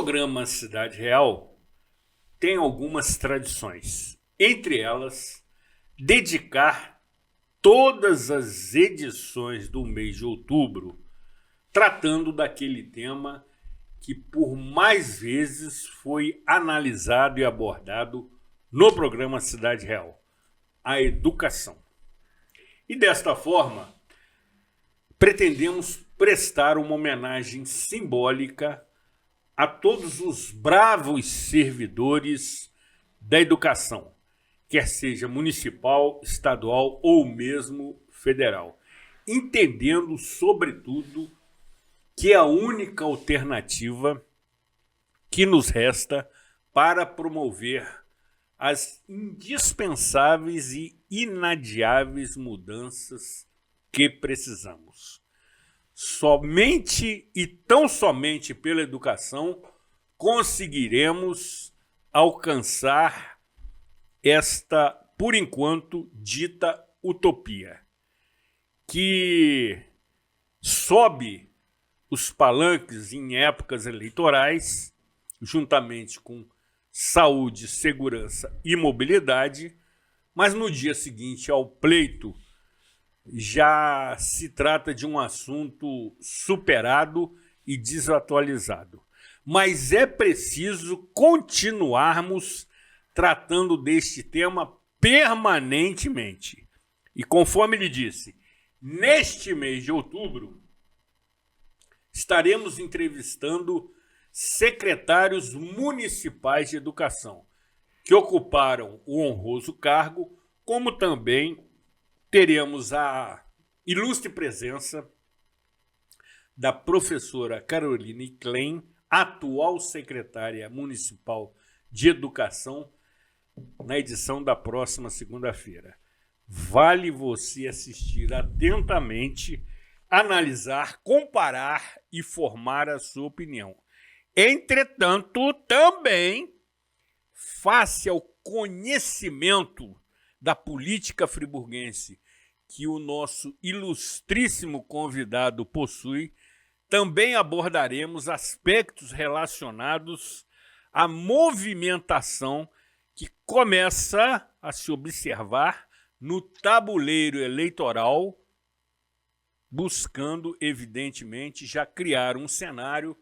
programa Cidade Real tem algumas tradições, entre elas, dedicar todas as edições do mês de outubro tratando daquele tema que por mais vezes foi analisado e abordado no programa Cidade Real, a educação. E desta forma, pretendemos prestar uma homenagem simbólica a todos os bravos servidores da educação, quer seja municipal, estadual ou mesmo federal, entendendo, sobretudo, que é a única alternativa que nos resta para promover as indispensáveis e inadiáveis mudanças que precisamos. Somente e tão somente pela educação conseguiremos alcançar esta, por enquanto, dita utopia, que sobe os palanques em épocas eleitorais, juntamente com saúde, segurança e mobilidade, mas no dia seguinte ao pleito já se trata de um assunto superado e desatualizado. Mas é preciso continuarmos tratando deste tema permanentemente. E conforme ele disse, neste mês de outubro, estaremos entrevistando secretários municipais de educação, que ocuparam o honroso cargo, como também teremos a ilustre presença da professora Caroline Klein, atual secretária municipal de educação, na edição da próxima segunda-feira. Vale você assistir atentamente, analisar, comparar e formar a sua opinião. Entretanto, também face ao conhecimento da política friburguense que o nosso ilustríssimo convidado possui, também abordaremos aspectos relacionados à movimentação que começa a se observar no tabuleiro eleitoral, buscando, evidentemente, já criar um cenário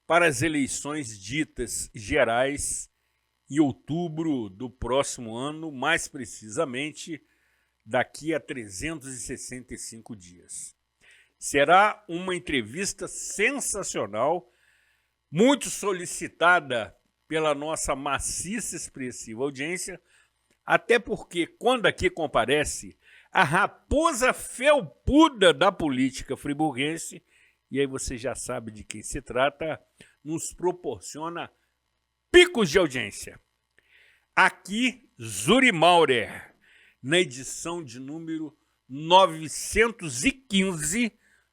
para as eleições ditas gerais em outubro do próximo ano, mais precisamente daqui a 365 dias. Será uma entrevista sensacional, muito solicitada pela nossa maciça e expressiva audiência, até porque, quando aqui comparece a raposa felpuda da política friburguense, e aí você já sabe de quem se trata, nos proporciona picos de audiência. Aqui, Zuri Maurer, na edição de número 915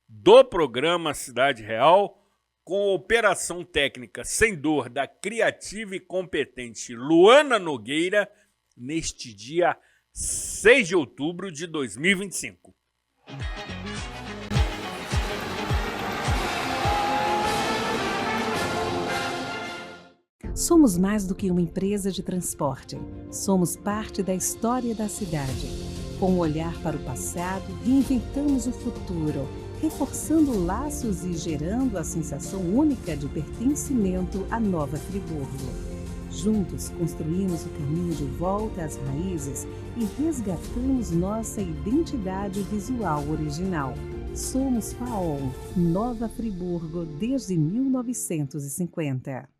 do programa Cidade Real, com operação técnica sem dor da criativa e competente Luana Nogueira, neste dia 6 de outubro de 2025. Somos mais do que uma empresa de transporte. Somos parte da história da cidade. Com um olhar para o passado, reinventamos o futuro, reforçando laços e gerando a sensação única de pertencimento à Nova Friburgo. Juntos, construímos o caminho de volta às raízes e resgatamos nossa identidade visual original. Somos FAOL, Nova Friburgo, desde 1950.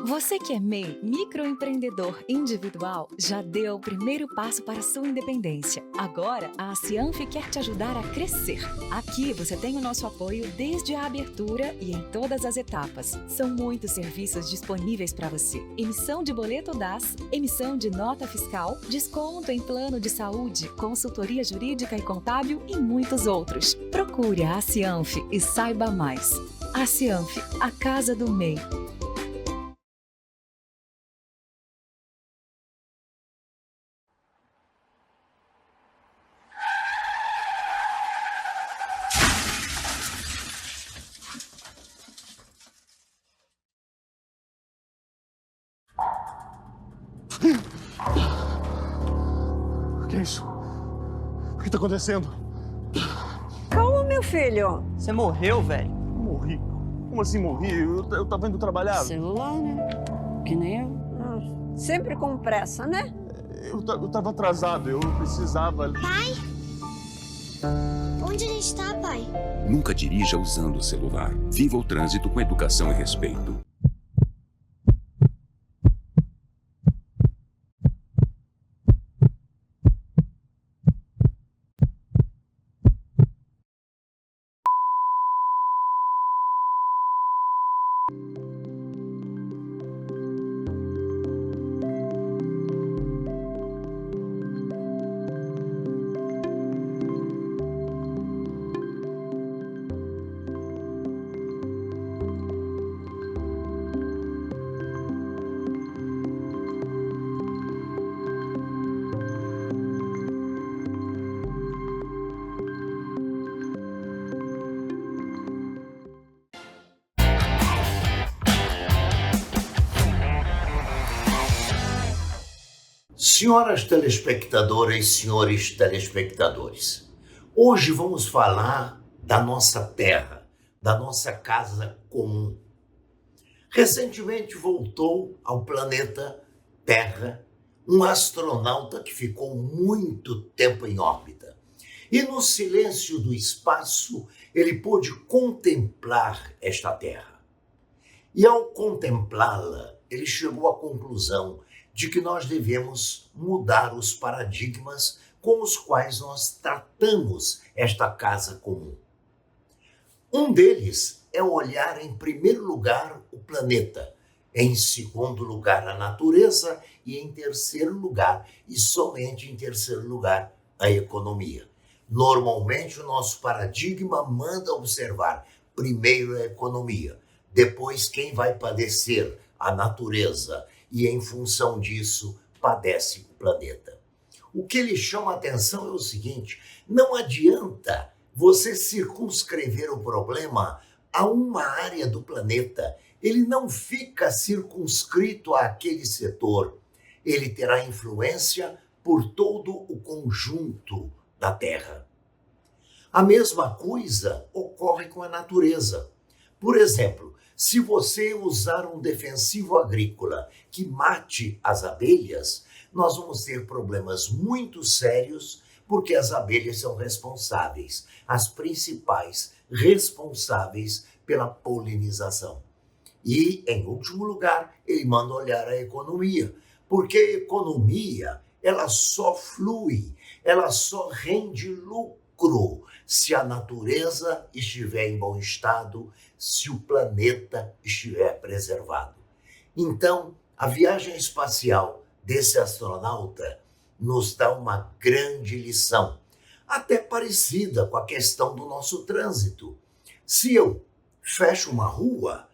Você que é MEI, microempreendedor individual, já deu o primeiro passo para a sua independência. Agora, a Cianf quer te ajudar a crescer. Aqui você tem o nosso apoio desde a abertura e em todas as etapas. São muitos serviços disponíveis para você. Emissão de boleto DAS, emissão de nota fiscal, desconto em plano de saúde, consultoria jurídica e contábil e muitos outros. Procure a Cianf e saiba mais. A Cianf, a casa do MEI. isso? O que tá acontecendo? Calma, meu filho. Você morreu, velho? Morri. Como assim morri? Eu tava indo trabalhar. Celular, né? Que nem eu. Sempre com pressa, né? Eu tava atrasado, eu precisava... Pai? Onde a gente tá, pai? Nunca dirija usando o celular. Viva o trânsito com educação e respeito. Senhoras telespectadoras, senhores telespectadores, hoje vamos falar da nossa terra, da nossa casa comum. Recentemente voltou ao planeta Terra um astronauta que ficou muito tempo em órbita. E no silêncio do espaço, ele pôde contemplar esta Terra. E ao contemplá-la, ele chegou à conclusão de que nós devemos mudar os paradigmas com os quais nós tratamos esta casa comum. Um deles é olhar em primeiro lugar o planeta, em segundo lugar a natureza e em terceiro lugar, e somente em terceiro lugar, a economia. Normalmente o nosso paradigma manda observar primeiro a economia, depois quem vai padecer, a natureza, e em função disso padece o planeta. O que lhe chama a atenção é o seguinte: não adianta você circunscrever o problema a uma área do planeta. Ele não fica circunscrito àquele setor. Ele terá influência por todo o conjunto da Terra. A mesma coisa ocorre com a natureza. Por exemplo, se você usar um defensivo agrícola que mate as abelhas, nós vamos ter problemas muito sérios, porque as abelhas são responsáveis, as principais responsáveis pela polinização. E, em último lugar, ele manda olhar a economia, porque a economia, ela só flui, ela só rende lucro se a natureza estiver em bom estado, se o planeta estiver preservado. Então, a viagem espacial desse astronauta nos dá uma grande lição, até parecida com a questão do nosso trânsito. Se eu fecho uma rua,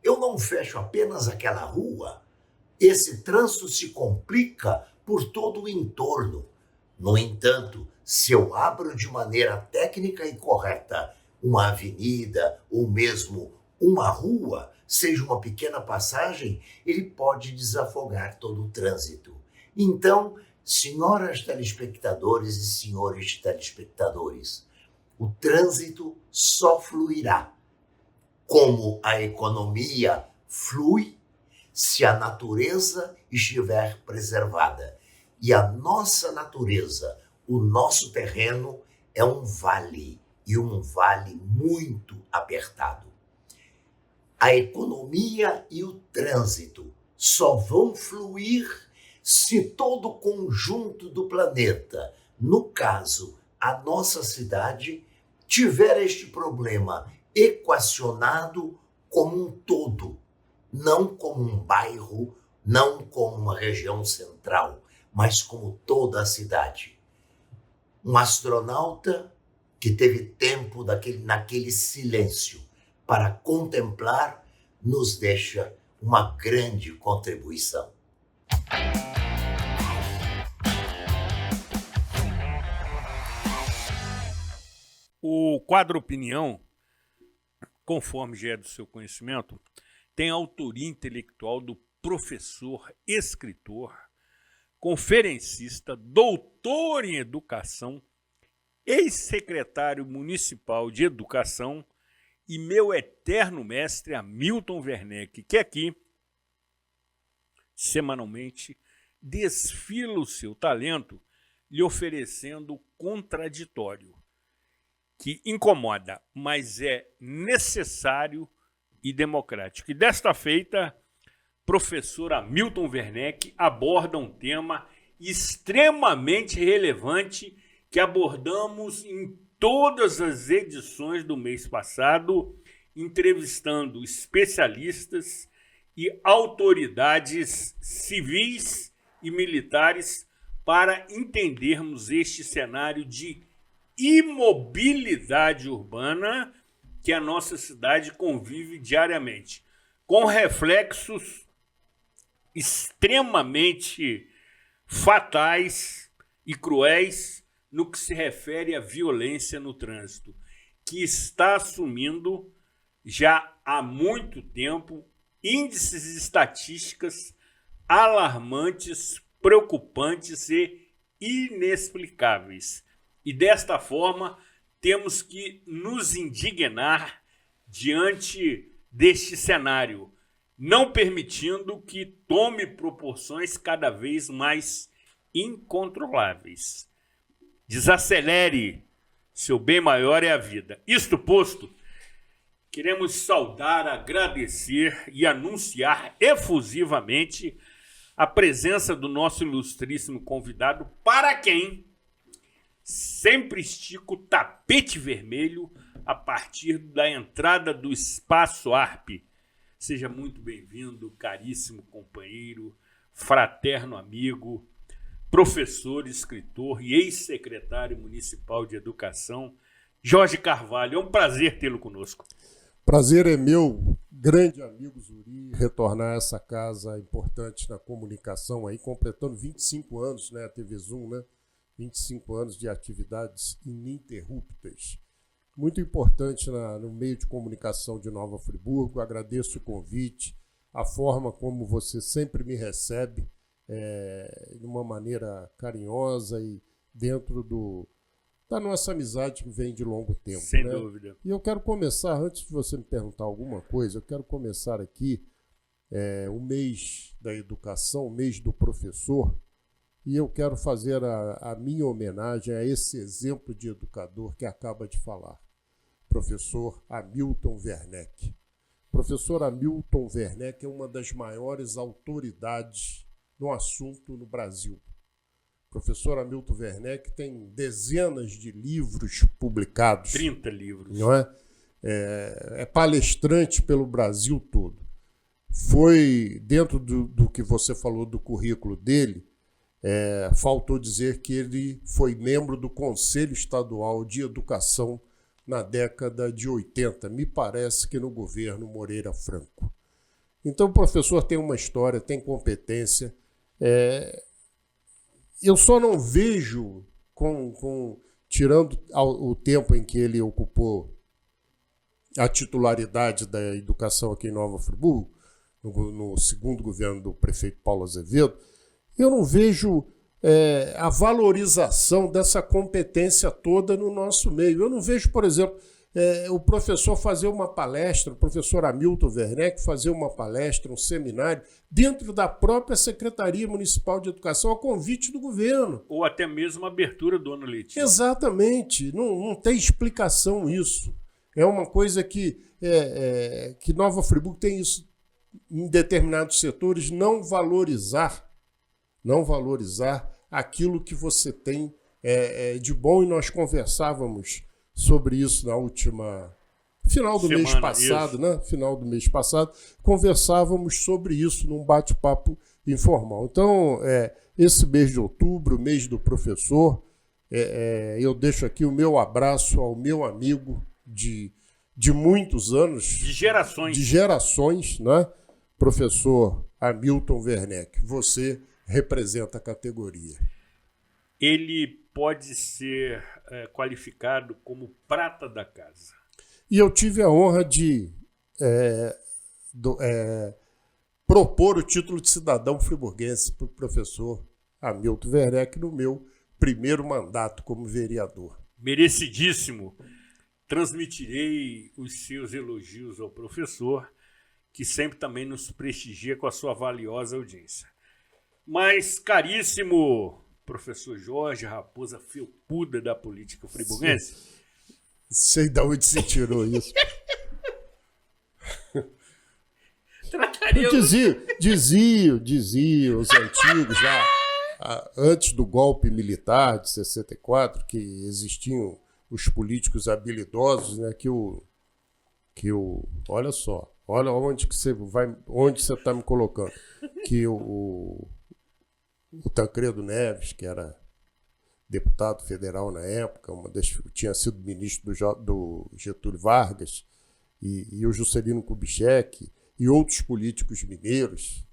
eu não fecho apenas aquela rua. Esse trânsito se complica por todo o entorno. No entanto, se eu abro de maneira técnica e correta uma avenida ou mesmo uma rua, seja uma pequena passagem, ele pode desafogar todo o trânsito. Então, senhoras telespectadores e senhores telespectadores, o trânsito só fluirá como a economia flui se a natureza estiver preservada. E a nossa natureza, o nosso terreno, é um vale, e um vale muito apertado. A economia e o trânsito só vão fluir se todo o conjunto do planeta, no caso, a nossa cidade, tiver este problema equacionado como um todo, não como um bairro, não como uma região central, mas como toda a cidade. Um astronauta que teve tempo naquele silêncio para contemplar, nos deixa uma grande contribuição. O quadro Opinião, conforme já é do seu conhecimento, tem a autoria intelectual do professor, escritor, conferencista, doutor em educação, ex-secretário municipal de educação e meu eterno mestre Hamilton Werneck, que aqui, semanalmente, desfila o seu talento lhe oferecendo o contraditório, que incomoda, mas é necessário e democrático. E desta feita, professor Hamilton Werneck aborda um tema extremamente relevante que abordamos em todas as edições do mês passado, entrevistando especialistas e autoridades civis e militares para entendermos este cenário de imobilidade urbana que a nossa cidade convive diariamente, com reflexos extremamente fatais e cruéis no que se refere à violência no trânsito, que está assumindo já há muito tempo índices e estatísticas alarmantes, preocupantes e inexplicáveis. E desta forma, temos que nos indignar diante deste cenário, não permitindo que tome proporções cada vez mais incontroláveis. Desacelere, seu bem maior é a vida. Isto posto, queremos saudar, agradecer e anunciar efusivamente a presença do nosso ilustríssimo convidado, para quem sempre estica o tapete vermelho a partir da entrada do Espaço ARP. Seja muito bem-vindo, caríssimo companheiro, fraterno amigo, professor, escritor e ex-secretário municipal de educação, Jorge Carvalho. É um prazer tê-lo conosco. Prazer é meu, grande amigo Zuri, retornar a essa casa importante na comunicação, aí completando 25 anos, né, a TV Zoom, né? 25 anos de atividades ininterruptas. Muito importante no meio de comunicação de Nova Friburgo. Agradeço o convite, a forma como você sempre me recebe, de uma maneira carinhosa e dentro da nossa amizade que vem de longo tempo. Sem né? dúvida. E eu quero começar, antes de você me perguntar alguma coisa, eu quero começar aqui o mês da educação, o mês do professor, e eu quero fazer a minha homenagem a esse exemplo de educador que acaba de falar, professor Hamilton Werneck. Professor Hamilton Werneck é uma das maiores autoridades no assunto no Brasil. Professor Hamilton Werneck tem dezenas de livros publicados. 30 livros. Não é? É palestrante pelo Brasil todo. Foi, dentro do que você falou do currículo dele, faltou dizer que ele foi membro do Conselho Estadual de Educação na década de 80, me parece que no governo Moreira Franco. Então o professor tem uma história, tem competência. Eu só não vejo, tirando o tempo em que ele ocupou a titularidade da educação aqui em Nova Friburgo, no segundo governo do prefeito Paulo Azevedo, eu não vejo a valorização dessa competência toda no nosso meio. Eu não vejo, por exemplo, o professor fazer uma palestra, o professor Hamilton Werneck fazer uma palestra, um seminário, dentro da própria Secretaria Municipal de Educação, a convite do governo. Ou até mesmo a abertura do ano letivo. Exatamente. Não tem explicação isso. É uma coisa que Nova Friburgo tem isso em determinados setores, não valorizar aquilo que você tem de bom, e nós conversávamos sobre isso na última final do mês passado, né? Final do mês passado, conversávamos sobre isso num bate-papo informal. Então, esse mês de outubro, mês do professor, eu deixo aqui o meu abraço ao meu amigo de muitos anos, de gerações, né? Professor Hamilton Werneck. Você representa a categoria. Ele pode ser qualificado como prata da casa. E eu tive a honra de propor o título de cidadão friburguense para o professor Hamilton Werneck no meu primeiro mandato como vereador. Merecidíssimo. Transmitirei os seus elogios ao professor, que sempre também nos prestigia com a sua valiosa audiência. Mas, caríssimo professor Jorge Raposa Felpuda da política friburguense. Sei de onde você tirou isso. Dizia os antigos lá, antes do golpe militar de 64, que existiam os políticos habilidosos, né, olha só, olha onde você está me colocando, que o Tancredo Neves, que era deputado federal na época, tinha sido ministro do Getúlio Vargas, e o Juscelino Kubitschek e outros políticos mineiros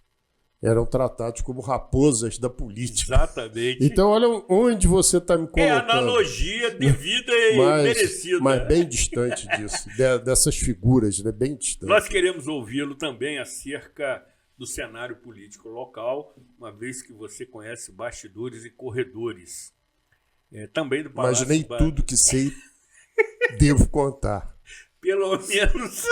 eram tratados como raposas da política. Exatamente. Então, olha onde você está me colocando. É analogia devida e merecida. Mas bem distante disso, dessas figuras, né? Bem distante. Nós queremos ouvi-lo também acerca do cenário político local, uma vez que você conhece bastidores e corredores. Também do Palácio. Mas nem tudo que sei devo contar. Pelo menos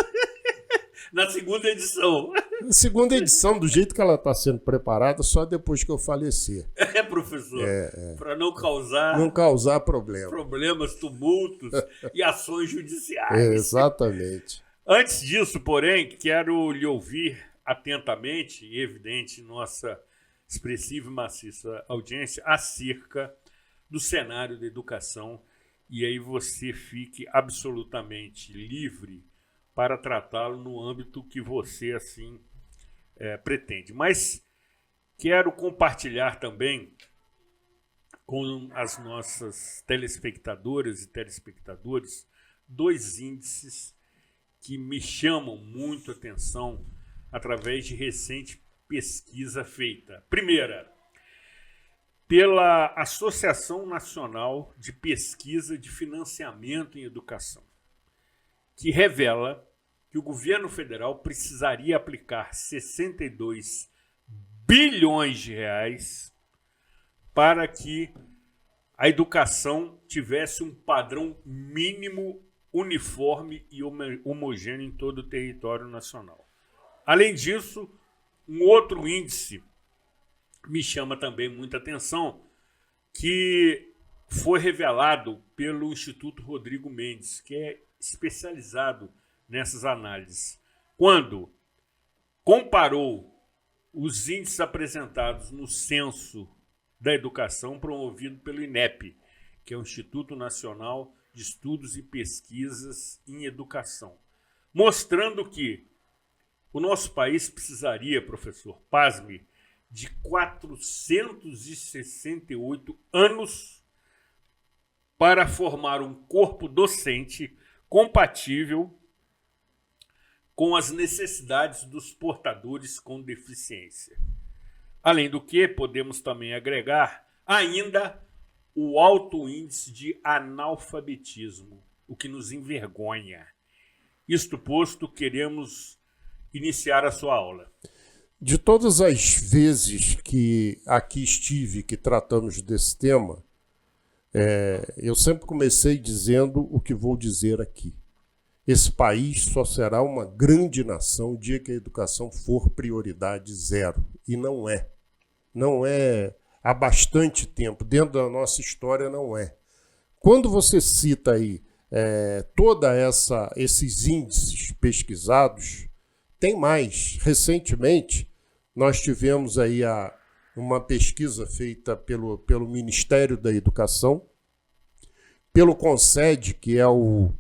na segunda edição. A segunda edição, do jeito que ela está sendo preparada, só depois que eu falecer. Professor. Para não causar problemas, tumultos e ações judiciais. Exatamente. Antes disso, porém, quero lhe ouvir atentamente, e evidente, nossa expressiva e maciça audiência, acerca do cenário da educação, e aí você fique absolutamente livre para tratá-lo no âmbito que você assim pretende. Mas quero compartilhar também com as nossas telespectadoras e telespectadores 2 índices que me chamam muito a atenção através de recente pesquisa feita. Primeira, pela Associação Nacional de Pesquisa de Financiamento em Educação, que revela que o governo federal precisaria aplicar 62 bilhões de reais para que a educação tivesse um padrão mínimo, uniforme e homogêneo em todo o território nacional. Além disso, um outro índice me chama também muita atenção, que foi revelado pelo Instituto Rodrigo Mendes, que é especializado nessas análises, quando comparou os índices apresentados no Censo da Educação promovido pelo INEP, que é o Instituto Nacional de Estudos e Pesquisas em Educação, mostrando que o nosso país precisaria, professor, pasme, de 468 anos para formar um corpo docente compatível com as necessidades dos portadores com deficiência. Além do que, podemos também agregar ainda o alto índice de analfabetismo, o que nos envergonha. Isto posto, queremos iniciar a sua aula. De todas as vezes que aqui estive, que tratamos desse tema, eu sempre comecei dizendo o que vou dizer aqui. Esse país só será uma grande nação o dia que a educação for prioridade zero. E não é. Não é há bastante tempo. Dentro da nossa história não é. Quando você cita aí toda esses índices pesquisados, tem mais. Recentemente, nós tivemos aí uma pesquisa feita pelo Ministério da Educação, pelo CONSED, que é o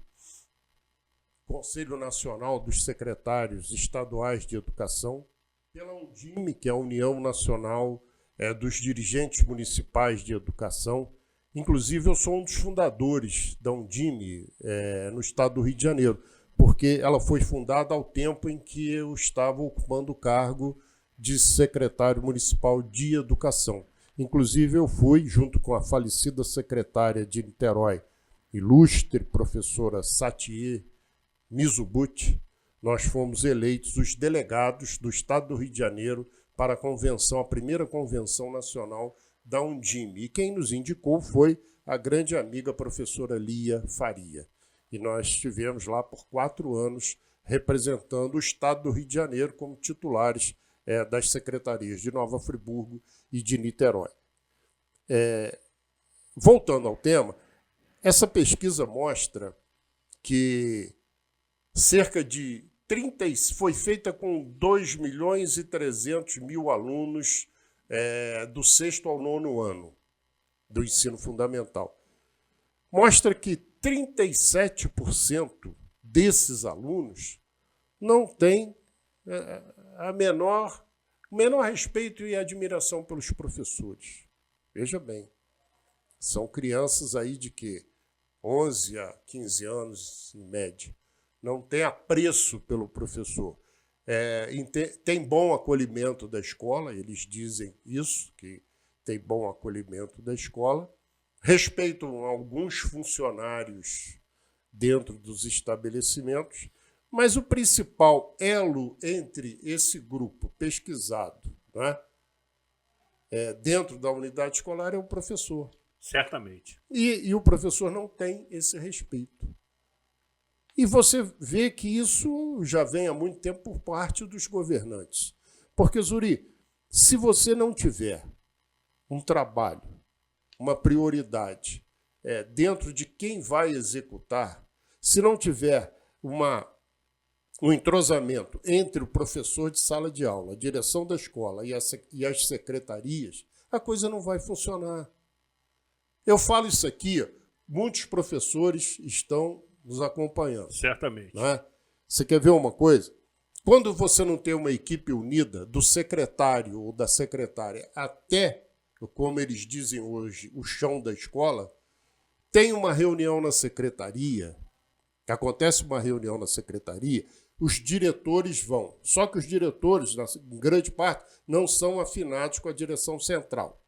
Conselho Nacional dos Secretários Estaduais de Educação, pela UNDIME, que é a União Nacional dos Dirigentes Municipais de Educação. Inclusive, eu sou um dos fundadores da UNDIME no estado do Rio de Janeiro, porque ela foi fundada ao tempo em que eu estava ocupando o cargo de secretário municipal de educação. Inclusive, eu fui, junto com a falecida secretária de Niterói, ilustre professora Satier Mizubuchi, nós fomos eleitos os delegados do estado do Rio de Janeiro para a primeira convenção nacional da Undime. E quem nos indicou foi a grande amiga professora Lia Faria. E nós estivemos lá por 4 anos representando o Estado do Rio de Janeiro como titulares das secretarias de Nova Friburgo e de Niterói. Voltando ao tema, essa pesquisa mostra que cerca de foi feita com 2.300.000 alunos do 6º ao 9º ano do ensino fundamental. Mostra que 37% desses alunos não têm o menor respeito e admiração pelos professores. Veja bem, são crianças aí de quê? 11 a 15 anos, em média. Não tem apreço pelo professor. Tem bom acolhimento da escola, eles dizem isso, que tem bom acolhimento da escola, respeitam alguns funcionários dentro dos estabelecimentos, mas o principal elo entre esse grupo pesquisado, né, dentro da unidade escolar é o professor. Certamente. E o professor não tem esse respeito. E você vê que isso já vem há muito tempo por parte dos governantes. Porque, Zuri, se você não tiver um trabalho, uma prioridade dentro de quem vai executar, se não tiver um entrosamento entre o professor de sala de aula, a direção da escola e as secretarias, a coisa não vai funcionar. Eu falo isso aqui, muitos professores estão nos acompanhando. Certamente. Né? Você quer ver uma coisa? Quando você não tem uma equipe unida, do secretário ou da secretária até, como eles dizem hoje, o chão da escola, tem uma reunião na secretaria, acontece uma reunião na secretaria, os diretores vão. Só que os diretores, em grande parte, não são afinados com a direção central.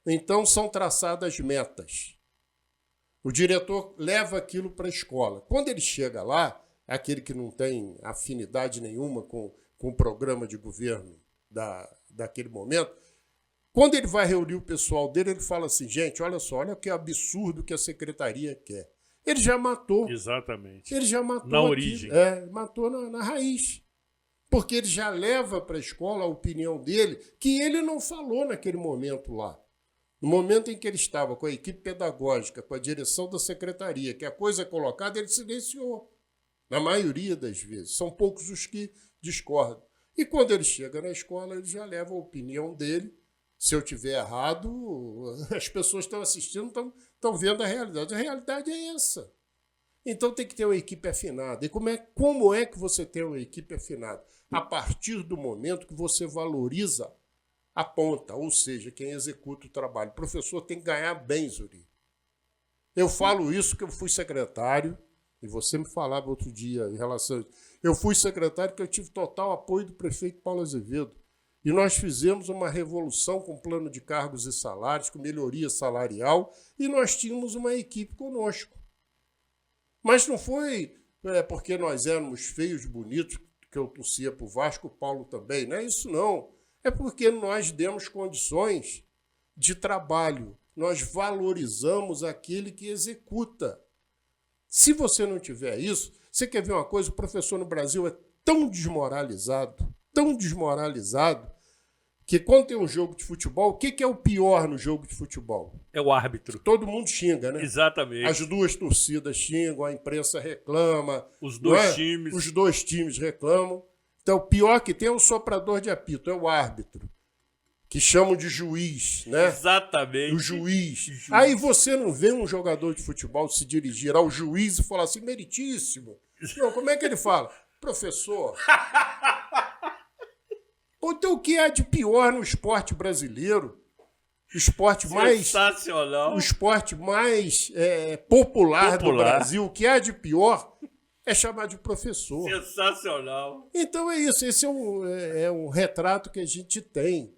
Então, são traçadas metas. O diretor leva aquilo para a escola. Quando ele chega lá, aquele que não tem afinidade nenhuma com o programa de governo daquele momento, quando ele vai reunir o pessoal dele, ele fala assim, gente, olha só, olha que absurdo que a secretaria quer. Ele já matou. Exatamente. Ele já matou na origem. Matou na raiz. Porque ele já leva para a escola a opinião dele, que ele não falou naquele momento lá. No momento em que ele estava com a equipe pedagógica, com a direção da secretaria, que a coisa é colocada, ele silenciou. Na maioria das vezes. São poucos os que discordam. E quando ele chega na escola, ele já leva a opinião dele. Se eu tiver errado, as pessoas estão assistindo, estão vendo a realidade. A realidade é essa. Então tem que ter uma equipe afinada. E como é que você tem uma equipe afinada? A partir do momento que você valoriza a ponta, ou seja, quem executa o trabalho. O professor tem que ganhar bem, Zuri. Eu falo isso porque eu fui secretário, e você me falava outro dia em relação a isso. Eu fui secretário porque eu tive total apoio do prefeito Paulo Azevedo. E nós fizemos uma revolução com plano de cargos e salários, com melhoria salarial, e nós tínhamos uma equipe conosco. Mas não foi porque nós éramos feios, bonitos, que eu torcia para o Vasco, o Paulo também. Não é isso, não. É porque nós demos condições de trabalho. Nós valorizamos aquele que executa. Se você não tiver isso, você quer ver uma coisa? O professor no Brasil é tão desmoralizado, que quando tem um jogo de futebol, o que é o pior no jogo de futebol? É o árbitro. Todo mundo xinga, né? Exatamente. As duas torcidas xingam, a imprensa reclama. Os dois times. Os dois times reclamam. Então, o pior que tem é o soprador de apito, é o árbitro, que chamam de juiz, né? Exatamente. O juiz. Aí você não vê um jogador de futebol se dirigir ao juiz e falar assim, meritíssimo. Não, como é que ele fala? Professor. Então, o que há de pior no esporte brasileiro? O esporte mais... Sensacional. O esporte mais popular do Brasil, o que há de pior... é chamar de professor. Sensacional. Então é isso, esse é um retrato que a gente tem.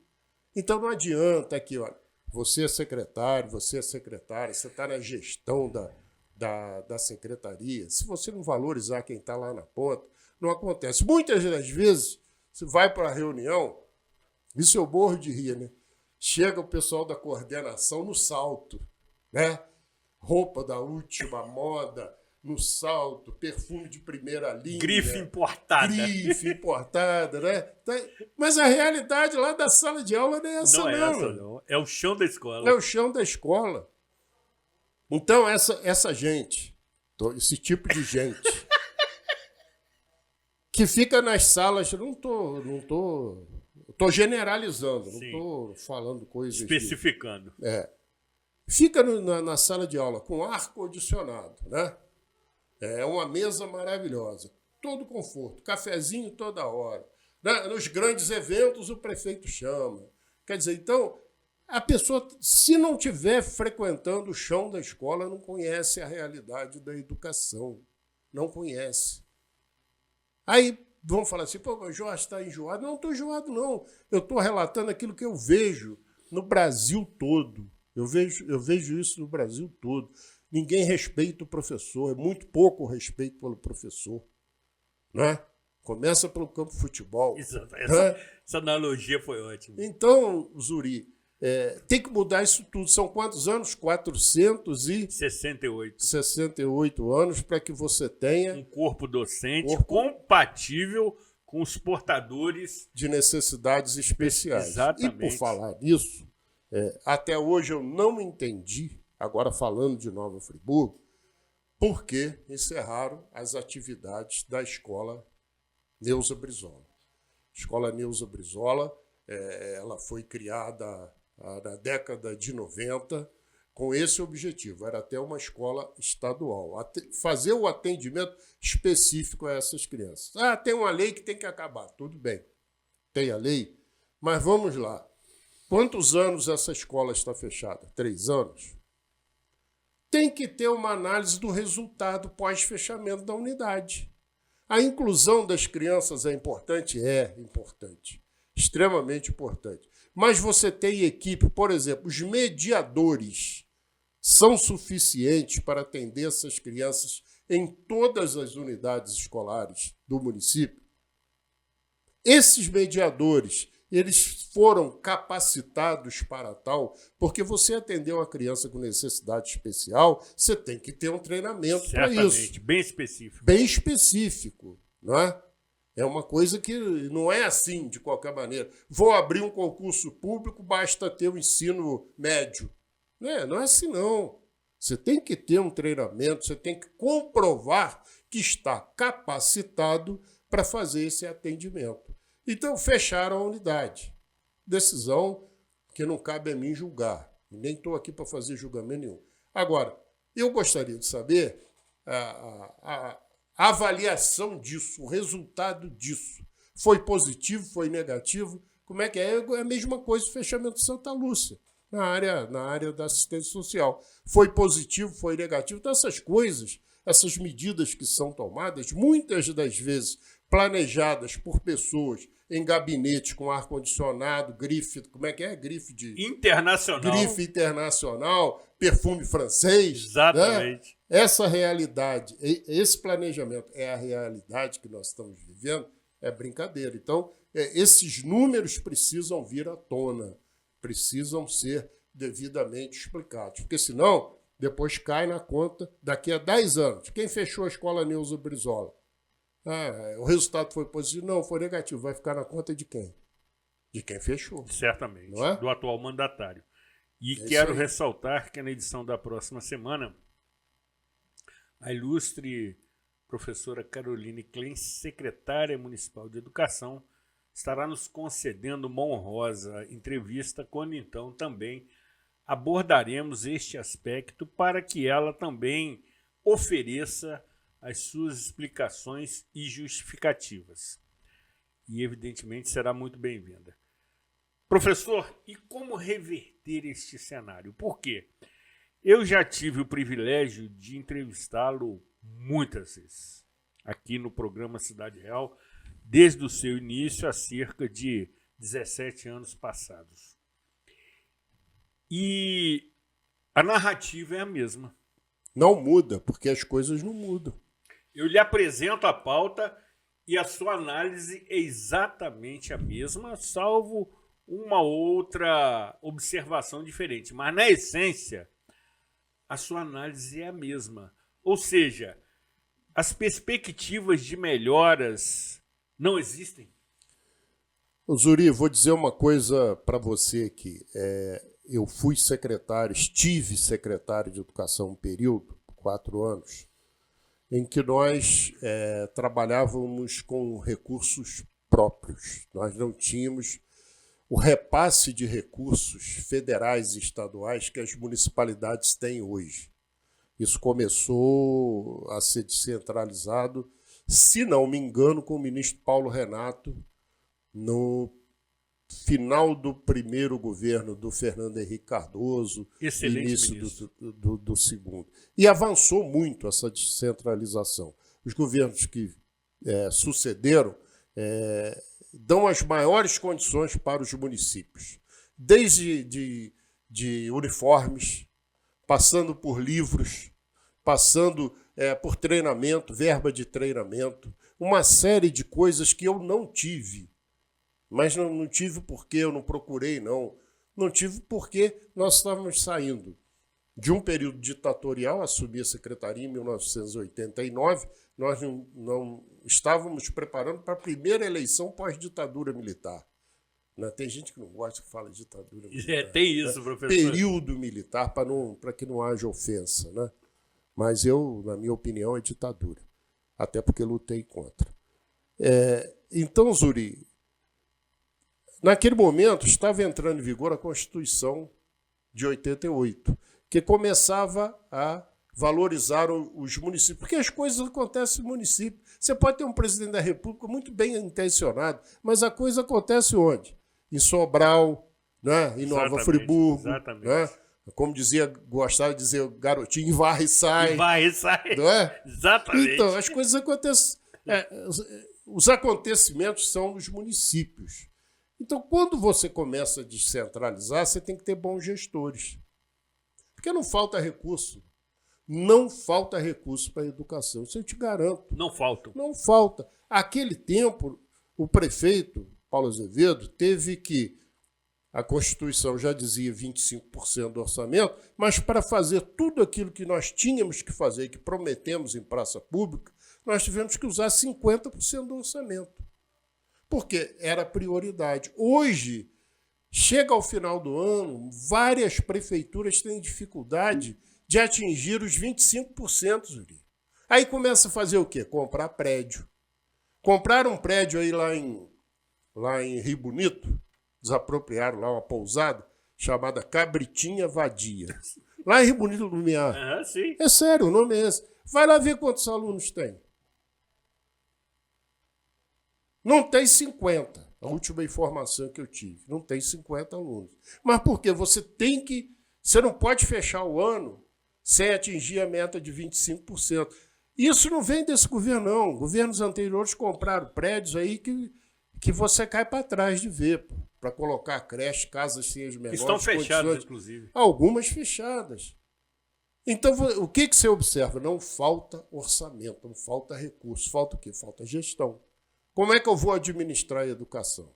Então não adianta aqui, olha, você é secretário, você é secretária, você está na gestão da secretaria. Se você não valorizar quem está lá na ponta, não acontece. Muitas das vezes, você vai para a reunião, isso eu morro de rir, né? Chega o pessoal da coordenação no salto, né? Roupa da última moda, no salto, perfume de primeira linha. Grife importada. Grife importada, né? Mas a realidade lá da sala de aula não é essa, Não é não. essa, não. É o chão da escola. É o chão da escola. Então, essa gente, esse tipo de gente, que fica nas salas, eu não tô generalizando, Sim. não tô falando coisas... Especificando. Fica na sala de aula com ar-condicionado, né? É uma mesa maravilhosa, todo conforto, cafezinho toda hora. Né? Nos grandes eventos o prefeito chama. Quer dizer, então, a pessoa, se não estiver frequentando o chão da escola, não conhece a realidade da educação. Não conhece. Aí vão falar assim, pô, o Jorge está enjoado. Não estou enjoado, não. Eu estou relatando aquilo que eu vejo no Brasil todo. Eu vejo isso no Brasil todo. Ninguém respeita o professor, é muito pouco respeito pelo professor. Né? Começa pelo campo de futebol. Essa analogia foi ótima. Então, Zuri, tem que mudar isso tudo. São quantos anos? 468 anos para que você tenha um corpo docente compatível com os portadores de necessidades especiais. Exatamente. E por falar nisso, até hoje eu não entendi, agora falando de Nova Friburgo, por que encerraram as atividades da escola Neuza Brizola. A escola Neuza Brizola ela foi criada na década de 90 com esse objetivo. Era até uma escola estadual. Fazer o atendimento específico a essas crianças. Tem uma lei que tem que acabar. Tudo bem. Tem a lei. Mas vamos lá. Quantos anos essa escola está fechada? 3 anos? Tem que ter uma análise do resultado pós-fechamento da unidade. A inclusão das crianças é importante? É importante. Extremamente importante. Mas você tem equipe, por exemplo, os mediadores são suficientes para atender essas crianças em todas as unidades escolares do município? Esses mediadores, eles foram capacitados para tal, porque você atendeu uma criança com necessidade especial, você tem que ter um treinamento para isso. Bem específico. Bem específico, não é? É uma coisa que não é assim, de qualquer maneira. Vou abrir um concurso público, basta ter o ensino médio. Não é assim, não. Você tem que ter um treinamento, você tem que comprovar que está capacitado para fazer esse atendimento. Então, fecharam a unidade. Decisão que não cabe a mim julgar. Nem estou aqui para fazer julgamento nenhum. Agora, eu gostaria de saber a avaliação disso, o resultado disso. Foi positivo, foi negativo? Como é que é? É a mesma coisa o fechamento de Santa Lúcia, na área da assistência social. Foi positivo, foi negativo? Então, essas coisas, essas medidas que são tomadas, muitas das vezes planejadas por pessoas em gabinetes com ar-condicionado, grife, como é que é? Grife internacional, perfume francês. Exatamente. Né? Essa realidade, esse planejamento é a realidade que nós estamos vivendo, é brincadeira. Então, esses números precisam vir à tona, precisam ser devidamente explicados, porque senão depois cai na conta daqui a 10 anos. Quem fechou a escola Neuza Brizola? O resultado foi positivo? Não, foi negativo. Vai ficar na conta de quem? De quem fechou. Certamente. Não é? Do atual mandatário. E quero ressaltar que na edição da próxima semana, a ilustre professora Caroline Klein, secretária municipal de Educação, estará nos concedendo uma honrosa entrevista, quando então também abordaremos este aspecto para que ela também ofereça as suas explicações e justificativas. E, evidentemente, será muito bem-vinda. Professor, e como reverter este cenário? Por quê? Eu já tive o privilégio de entrevistá-lo muitas vezes, aqui no programa Cidade Real, desde o seu início, há cerca de 17 anos passados. E a narrativa é a mesma. Não muda, porque as coisas não mudam. Eu lhe apresento a pauta e a sua análise é exatamente a mesma, salvo uma outra observação diferente. Mas, na essência, a sua análise é a mesma. Ou seja, as perspectivas de melhoras não existem? Zuri, vou dizer uma coisa para você aqui. Eu fui secretário, estive secretário de Educação um período, 4 anos, em que nós trabalhávamos com recursos próprios. Nós não tínhamos o repasse de recursos federais e estaduais que as municipalidades têm hoje. Isso começou a ser descentralizado, se não me engano, com o ministro Paulo Renato, no final do primeiro governo do Fernando Henrique Cardoso, Excelente início do segundo. E avançou muito essa descentralização. Os governos que sucederam dão as maiores condições para os municípios, desde de uniformes, passando por livros, passando por treinamento, verba de treinamento, uma série de coisas que eu não tive. Mas não tive porque eu não procurei, não. Não tive porque nós estávamos saindo de um período ditatorial, assumi a secretaria em 1989, nós não estávamos preparando para a primeira eleição pós-ditadura militar. Tem gente que não gosta que fala ditadura militar. Tem isso, professor. Período militar, para que não haja ofensa. Né? Mas eu, na minha opinião, é ditadura. Até porque lutei contra. Então, Zuri, naquele momento estava entrando em vigor a Constituição de 88, que começava a valorizar os municípios, porque as coisas acontecem no município. Você pode ter um presidente da República muito bem intencionado, mas a coisa acontece onde? Em Sobral, né? Em Nova Friburgo. Exatamente. Né? Como gostava de dizer o garotinho, varre e sai. Vai e sai. Não é? Exatamente. Então, as coisas acontecem. Os acontecimentos são nos municípios. Então, quando você começa a descentralizar, você tem que ter bons gestores. Porque não falta recurso. Não falta recurso para a educação. Isso eu te garanto. Não faltam. Não falta. Aquele tempo, o prefeito, Paulo Azevedo, teve que... A Constituição já dizia 25% do orçamento, mas para fazer tudo aquilo que nós tínhamos que fazer e que prometemos em praça pública, nós tivemos que usar 50% do orçamento. Porque era prioridade. Hoje, chega ao final do ano, várias prefeituras têm dificuldade de atingir os 25%, Zuri. Aí começa a fazer o quê? Comprar prédio. Compraram um prédio aí lá em Rio Bonito, desapropriaram lá uma pousada chamada Cabritinha Vadia. Lá em Rio Bonito do Lumiar. Sim. É sério, o nome é esse. Vai lá ver quantos alunos tem. Não tem 50. A última informação que eu tive. Não tem 50 alunos. Mas por quê? Você não pode fechar o ano sem atingir a meta de 25%. Isso não vem desse governo, não. Governos anteriores compraram prédios aí que você cai para trás de ver, para colocar creche, casas sem as menores Estão fechadas, condições. inclusive. Algumas fechadas. Então, o que você observa? Não falta orçamento, não falta recurso. Falta o quê? Falta gestão. Como é que eu vou administrar a educação?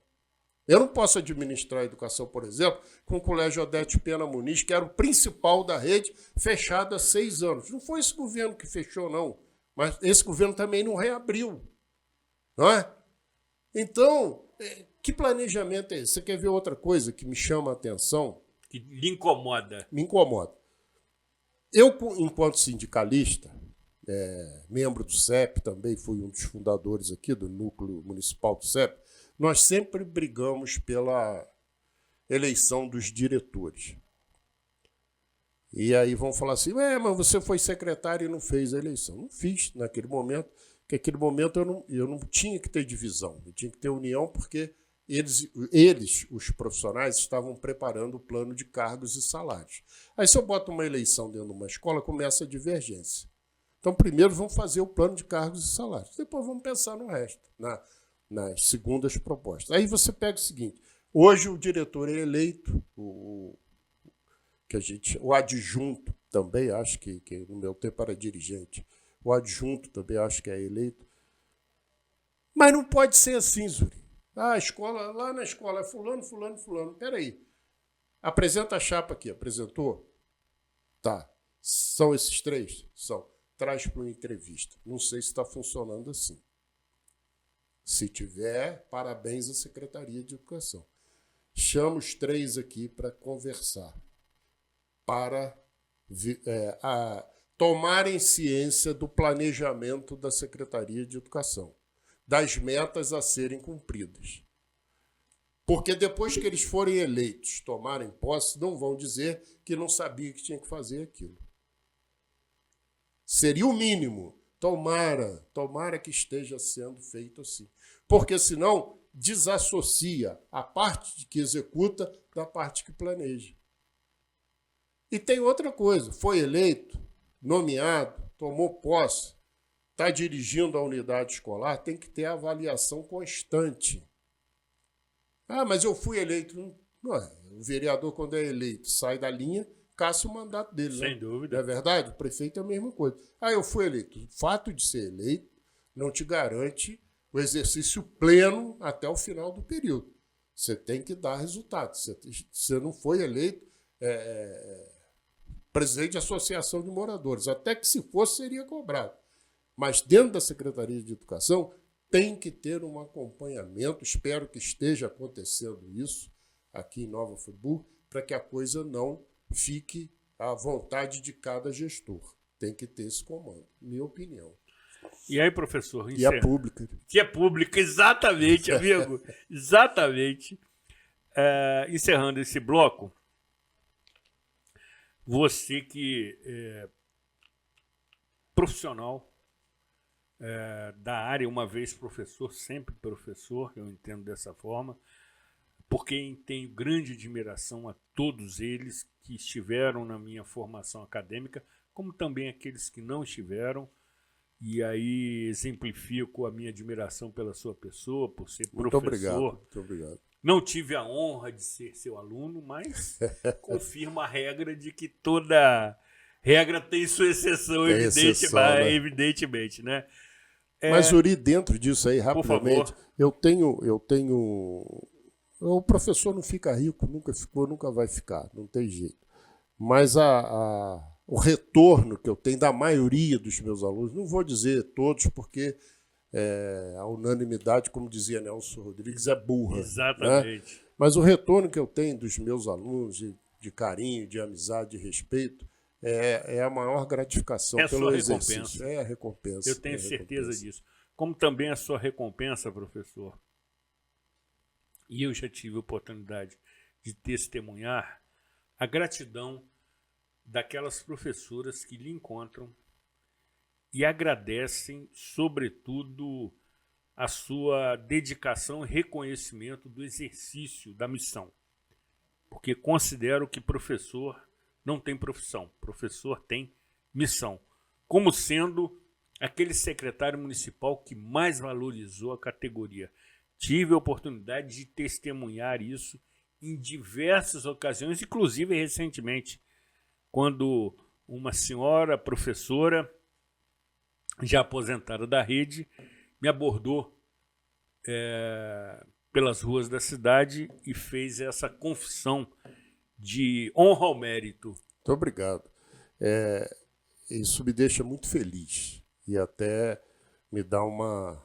Eu não posso administrar a educação, por exemplo, com o Colégio Odete Pena Muniz, que era o principal da rede, fechado há 6 anos. Não foi esse governo que fechou, não. Mas esse governo também não reabriu. Não é? Então, que planejamento é esse? Você quer ver outra coisa que me chama a atenção? Que lhe incomoda. Me incomoda. Eu, enquanto sindicalista, membro do CEP, também fui um dos fundadores aqui do núcleo municipal do CEP, nós sempre brigamos pela eleição dos diretores. E aí vão falar assim, mas você foi secretário e não fez a eleição. Não fiz naquele momento, porque naquele momento eu não tinha que ter divisão, eu tinha que ter união, porque eles, os profissionais, estavam preparando o plano de cargos e salários. Aí se eu boto uma eleição dentro de uma escola, começa a divergência. Então, primeiro vamos fazer o plano de cargos e salários, depois vamos pensar no resto, nas segundas propostas. Aí você pega o seguinte, hoje o diretor é eleito, o adjunto também, acho que no meu tempo era dirigente, o adjunto também acho que é eleito. Mas não pode ser assim, Zuri. Ah, a escola, lá na escola é fulano, fulano, fulano. Peraí. Apresenta a chapa aqui. Apresentou? Tá. São esses 3? São. Traz para uma entrevista. Não sei se está funcionando assim. Se tiver, parabéns à Secretaria de Educação. Chama os 3 aqui para conversar, para tomarem ciência do planejamento da Secretaria de Educação, das metas a serem cumpridas. Porque depois que eles forem eleitos, tomarem posse, não vão dizer que não sabia que tinha que fazer aquilo. Seria o mínimo. Tomara que esteja sendo feito assim. Porque senão desassocia a parte que executa da parte que planeja. E tem outra coisa, foi eleito, nomeado, tomou posse, está dirigindo a unidade escolar, tem que ter avaliação constante. Ah, mas eu fui eleito. Não é. O vereador, quando é eleito, sai da linha, caça o mandato dele. Sem né? dúvida. Não é verdade? O prefeito é a mesma coisa. Ah, eu fui eleito. O fato de ser eleito não te garante o exercício pleno até o final do período. Você tem que dar resultado. Você não foi eleito presidente de associação de moradores. Até que se fosse, seria cobrado. Mas dentro da Secretaria de Educação tem que ter um acompanhamento. Espero que esteja acontecendo isso aqui em Nova Friburgo, para que a coisa não fique à vontade de cada gestor. Tem que ter esse comando, minha opinião. E aí, professor? E a pública. Que é pública, exatamente, amigo. Exatamente. Encerrando esse bloco, você que é profissional da área, uma vez professor, sempre professor, eu entendo dessa forma, porque tenho grande admiração a todos eles que estiveram na minha formação acadêmica, como também aqueles que não estiveram, e aí exemplifico a minha admiração pela sua pessoa, por ser Muito professor. Muito obrigado. Não tive a honra de ser seu aluno, mas confirmo a regra de que toda regra tem sua exceção, evidentemente, né? Mas, Uri, dentro disso aí, rapidamente, eu tenho... O professor não fica rico, nunca ficou, nunca vai ficar, não tem jeito. Mas o retorno que eu tenho da maioria dos meus alunos, não vou dizer todos, porque a unanimidade, como dizia Nelson Rodrigues, é burra. Exatamente. Né? Mas o retorno que eu tenho dos meus alunos, de carinho, de amizade, de respeito, é a maior gratificação pelo exercício. Recompensa. É a recompensa. Eu tenho certeza disso. Como também a sua recompensa, professor. E eu já tive a oportunidade de testemunhar a gratidão daquelas professoras que lhe encontram e agradecem, sobretudo, a sua dedicação e reconhecimento do exercício da missão. Porque considero que professor não tem profissão, professor tem missão. Como sendo aquele secretário municipal que mais valorizou a categoria. Tive a oportunidade de testemunhar isso em diversas ocasiões, inclusive recentemente, quando uma senhora professora, já aposentada da rede, me abordou pelas ruas da cidade e fez essa confissão de honra ao mérito. Muito obrigado. Isso me deixa muito feliz e até me dá um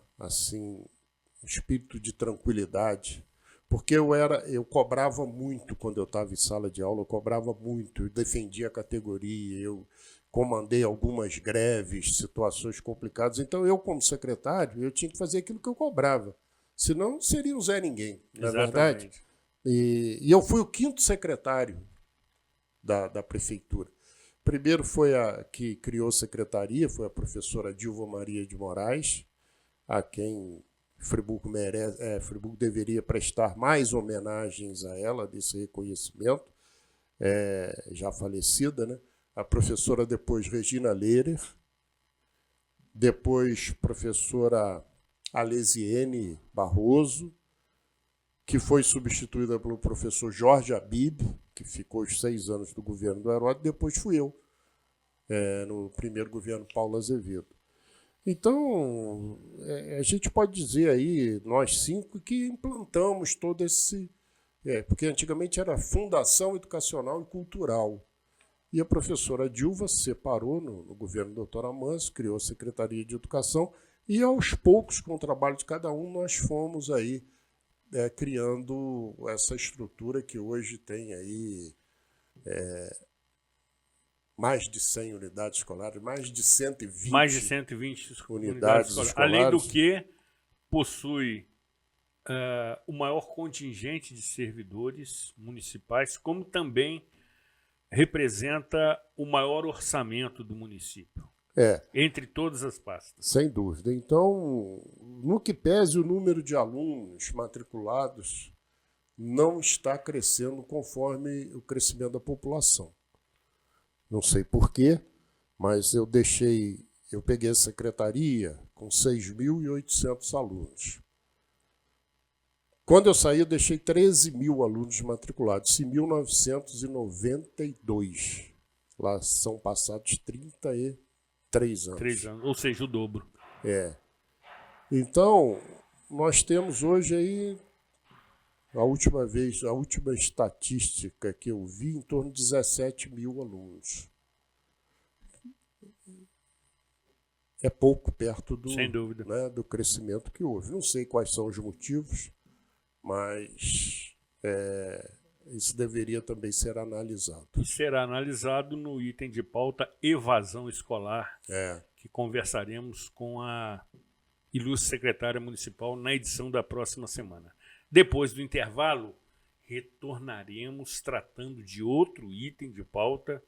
espírito de tranquilidade, porque eu cobrava muito quando eu estava em sala de aula, eu cobrava muito, eu defendia a categoria, eu comandei algumas greves, situações complicadas, então eu, como secretário, eu tinha que fazer aquilo que eu cobrava, senão seria um Zé Ninguém, não é verdade? E eu fui o 5º secretário da prefeitura. Primeiro foi a que criou a secretaria, foi a professora Dilva Maria de Moraes, a quem Friburgo deveria prestar mais homenagens a ela, desse reconhecimento, já falecida, né? A professora depois Regina Lehrer, depois professora Alesiene Barroso, que foi substituída pelo professor Jorge Abib, que ficou os 6 anos do governo do Heródoto, depois fui eu, no primeiro governo Paulo Azevedo. Então, a gente pode dizer aí, nós 5, que implantamos todo esse... porque antigamente era Fundação Educacional e Cultural. E a professora Dilva separou no governo do Dr. Amâncio, criou a Secretaria de Educação, e aos poucos, com o trabalho de cada um, nós fomos aí criando essa estrutura que hoje tem aí mais de 100 unidades escolares, mais de 120 unidades escolares. Além do que possui o maior contingente de servidores municipais, como também representa o maior orçamento do município, entre todas as pastas. Sem dúvida. Então, no que pese o número de alunos matriculados não está crescendo conforme o crescimento da população. Não sei porquê, mas eu peguei a secretaria com 6.800 alunos. Quando eu saí, eu deixei 13.000 alunos matriculados, em 1992. Lá são passados 33 anos. 3 anos, ou seja, o dobro. Então, nós temos hoje aí, a última estatística que eu vi, em torno de 17.000 alunos. É pouco perto sem dúvida, do crescimento que houve. Não sei quais são os motivos, mas isso deveria também ser analisado. E será analisado no item de pauta evasão escolar, que conversaremos com a ilustre secretária municipal na edição da próxima semana. Depois do intervalo, retornaremos tratando de outro item de pauta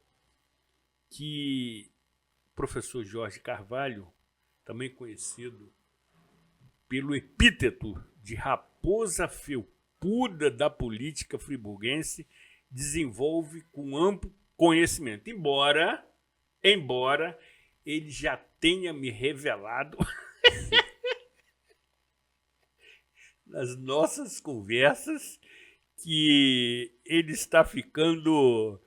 que o professor Jorge Carvalho, também conhecido pelo epíteto de raposa felpuda da política friburguense, desenvolve com amplo conhecimento. Embora ele já tenha me revelado nas nossas conversas que ele está ficando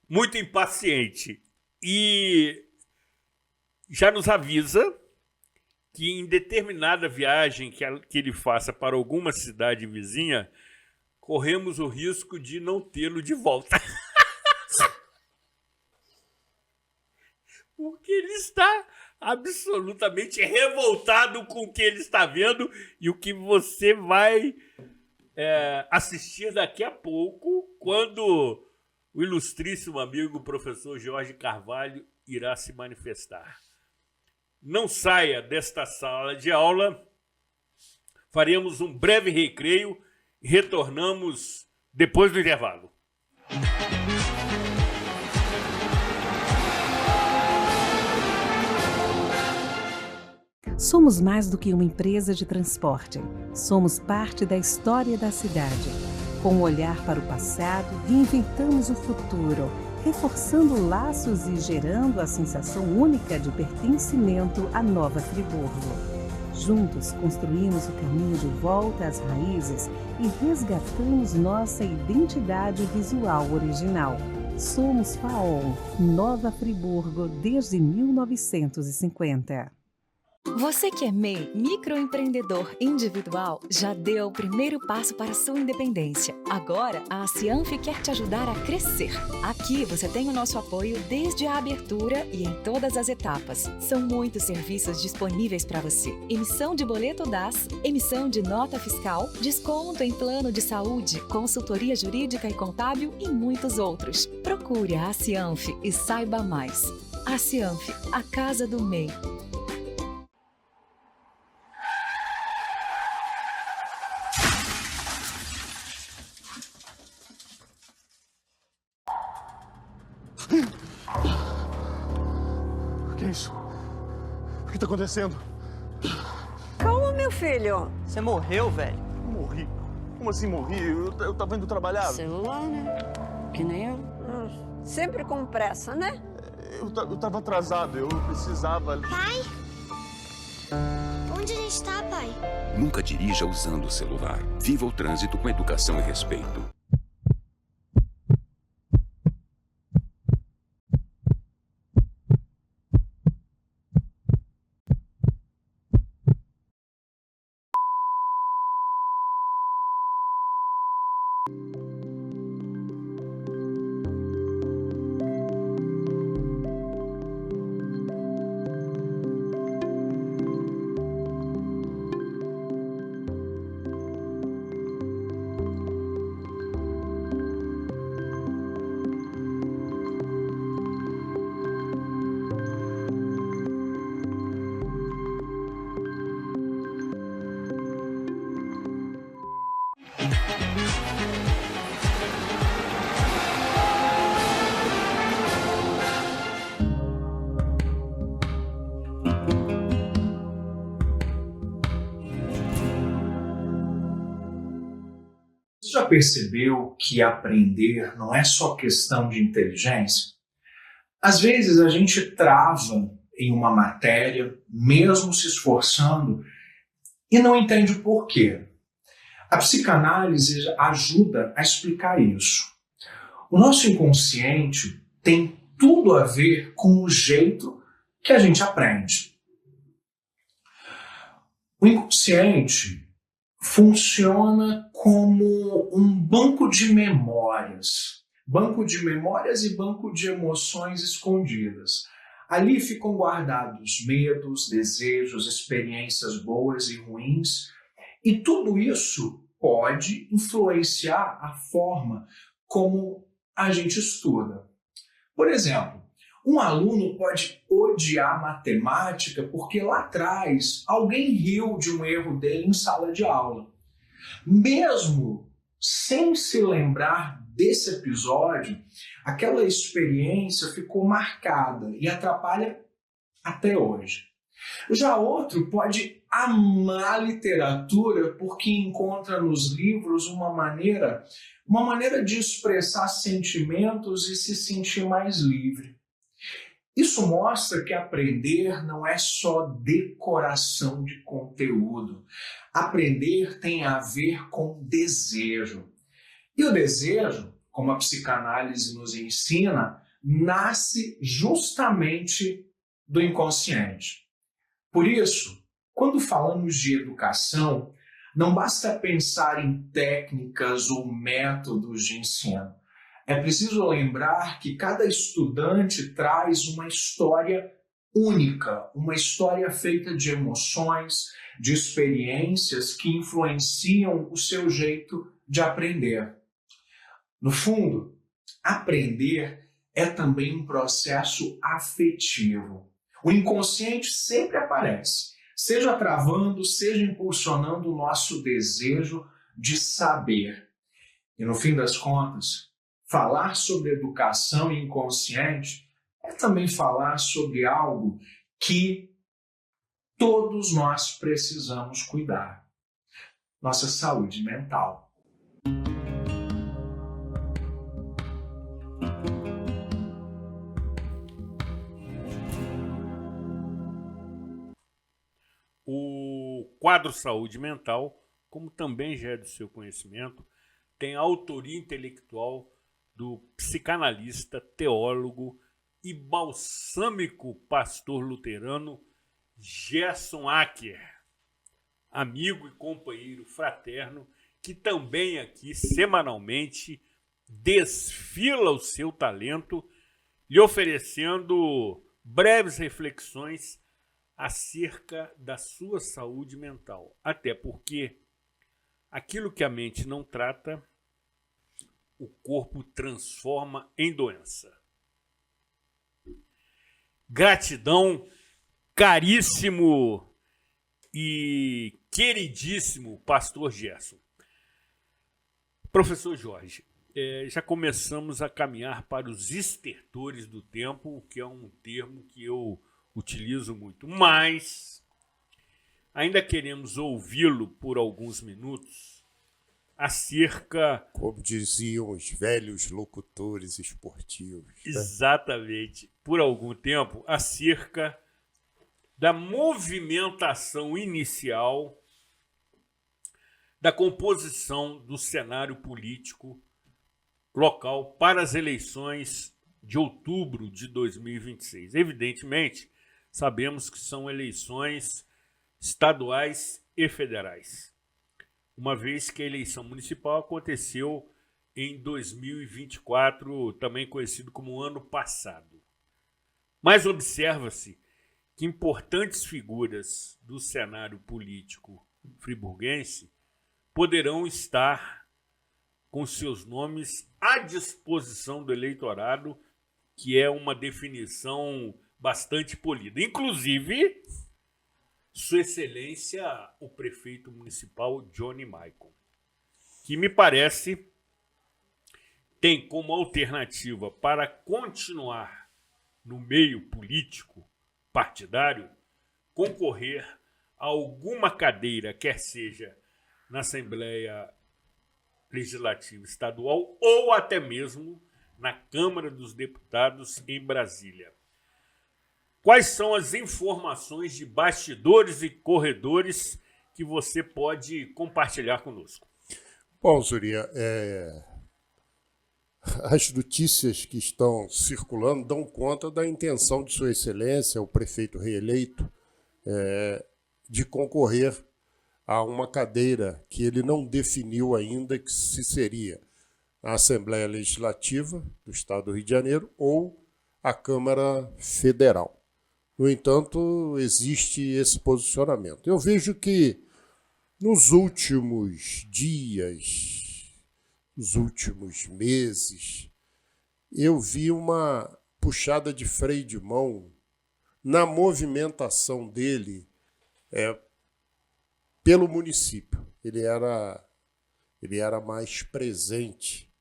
muito impaciente e já nos avisa que em determinada viagem que ele faça para alguma cidade vizinha, corremos o risco de não tê-lo de volta. Porque ele está absolutamente revoltado com o que ele está vendo e o que você vai assistir daqui a pouco, quando o ilustríssimo amigo professor Jorge Carvalho irá se manifestar. Não saia desta sala de aula, faremos um breve recreio e retornamos depois do intervalo. Somos mais do que uma empresa de transporte. Somos parte da história da cidade. Com um olhar para o passado, reinventamos o futuro, reforçando laços e gerando a sensação única de pertencimento à Nova Friburgo. Juntos, construímos o caminho de volta às raízes e resgatamos nossa identidade visual original. Somos FAON, Nova Friburgo, desde 1950. Você que é MEI, microempreendedor individual, já deu o primeiro passo para a sua independência. Agora, a Cianf quer te ajudar a crescer. Aqui você tem o nosso apoio desde a abertura e em todas as etapas. São muitos serviços disponíveis para você. Emissão de boleto DAS, emissão de nota fiscal, desconto em plano de saúde, consultoria jurídica e contábil e muitos outros. Procure a Cianf e saiba mais. A Cianf, a casa do MEI. O que é isso? O que está acontecendo? Calma, meu filho. Você morreu, velho? Morri. Como assim morri? Eu tava indo trabalhar. Celular, né? Que nem eu. Sempre com pressa, né? Eu tava atrasado, eu precisava... Pai? Onde a gente tá, pai? Nunca dirija usando o celular. Viva o trânsito com educação e respeito. percebeu que aprender não é só questão de inteligência? Às vezes a gente trava em uma matéria, mesmo se esforçando, e não entende o porquê. A psicanálise ajuda a explicar isso. O nosso inconsciente tem tudo a ver com o jeito que a gente aprende. O inconsciente funciona como um banco de memórias e banco de emoções escondidas. Ali ficam guardados medos, desejos, experiências boas e ruins, e tudo isso pode influenciar a forma como a gente estuda. Por exemplo, um aluno pode odiar matemática porque lá atrás alguém riu de um erro dele em sala de aula. Mesmo sem se lembrar desse episódio, aquela experiência ficou marcada e atrapalha até hoje. Já outro pode amar literatura porque encontra nos livros uma maneira de expressar sentimentos e se sentir mais livre. Isso mostra que aprender não é só decoração de conteúdo. Aprender tem a ver com desejo. E o desejo, como a psicanálise nos ensina, nasce justamente do inconsciente. Por isso, quando falamos de educação, não basta pensar em técnicas ou métodos de ensino. É preciso lembrar que cada estudante traz uma história única, uma história feita de emoções, de experiências que influenciam o seu jeito de aprender. No fundo, aprender é também um processo afetivo. O inconsciente sempre aparece, seja travando, seja impulsionando o nosso desejo de saber. E no fim das contas, falar sobre educação inconsciente é também falar sobre algo que todos nós precisamos cuidar: nossa saúde mental. O quadro Saúde Mental, como também já é do seu conhecimento, tem a autoria intelectual do psicanalista, teólogo e balsâmico pastor luterano Gerson Acker, amigo e companheiro fraterno, que também aqui semanalmente desfila o seu talento, lhe oferecendo breves reflexões acerca da sua saúde mental. Até porque aquilo que a mente não trata, o corpo transforma em doença. Gratidão, caríssimo e queridíssimo pastor Gerson. Professor Jorge, já começamos a caminhar para os estertores do tempo, o que é um termo que eu utilizo muito, mas ainda queremos ouvi-lo por alguns minutos acerca... Como diziam os velhos locutores esportivos. Né? Exatamente, por algum tempo, acerca da movimentação inicial da composição do cenário político local para as eleições de outubro de 2026. Evidentemente, sabemos que são eleições estaduais e federais, uma vez que a eleição municipal aconteceu em 2024, também conhecido como ano passado. Mas observa-se que importantes figuras do cenário político friburguense poderão estar com seus nomes à disposição do eleitorado, que é uma definição bastante polida. Inclusive, Sua Excelência, o prefeito municipal Johnny Maicon, que me parece tem como alternativa para continuar no meio político partidário concorrer a alguma cadeira, quer seja na Assembleia Legislativo Estadual ou até mesmo na Câmara dos Deputados em Brasília. Quais são as informações de bastidores e corredores que você pode compartilhar conosco? Bom, Zuria, as notícias que estão circulando dão conta da intenção de Sua Excelência, o prefeito reeleito, de concorrer a uma cadeira que ele não definiu ainda que se seria a Assembleia Legislativa do Estado do Rio de Janeiro ou a Câmara Federal. No entanto, existe esse posicionamento. Eu vejo que nos últimos dias, nos últimos meses, eu vi uma puxada de freio de mão na movimentação dele pelo município. Ele era mais presente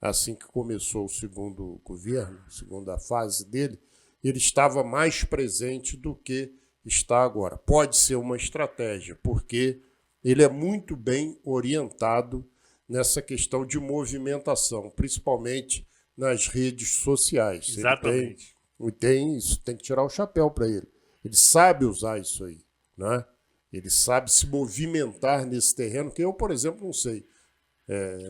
assim que começou o segundo governo, a segunda fase dele, ele estava mais presente do que está agora. Pode ser uma estratégia, porque ele é muito bem orientado nessa questão de movimentação, principalmente nas redes sociais. Exatamente. Ele tem isso, tem que tirar o chapéu para ele. Ele sabe usar isso aí, né? Ele sabe se movimentar nesse terreno, que eu, por exemplo, não sei.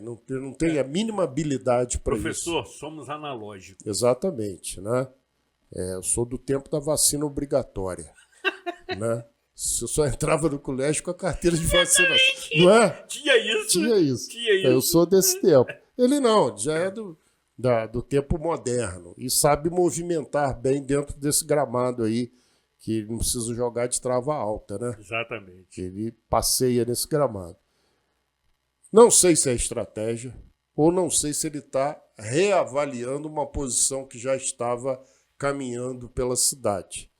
Não tenho a mínima habilidade para isso. Professor, somos analógicos. Exatamente, né? Eu sou do tempo da vacina obrigatória, né? Eu só entrava no colégio com a carteira de vacinação. Não é? Tinha isso. Tinha isso. Eu sou desse tempo. Ele não, já é do tempo moderno e sabe movimentar bem dentro desse gramado aí, que não precisa jogar de trava alta, né? Exatamente. Ele passeia nesse gramado. Não sei se é estratégia ou não sei se ele está reavaliando uma posição que já estava caminhando pela cidade.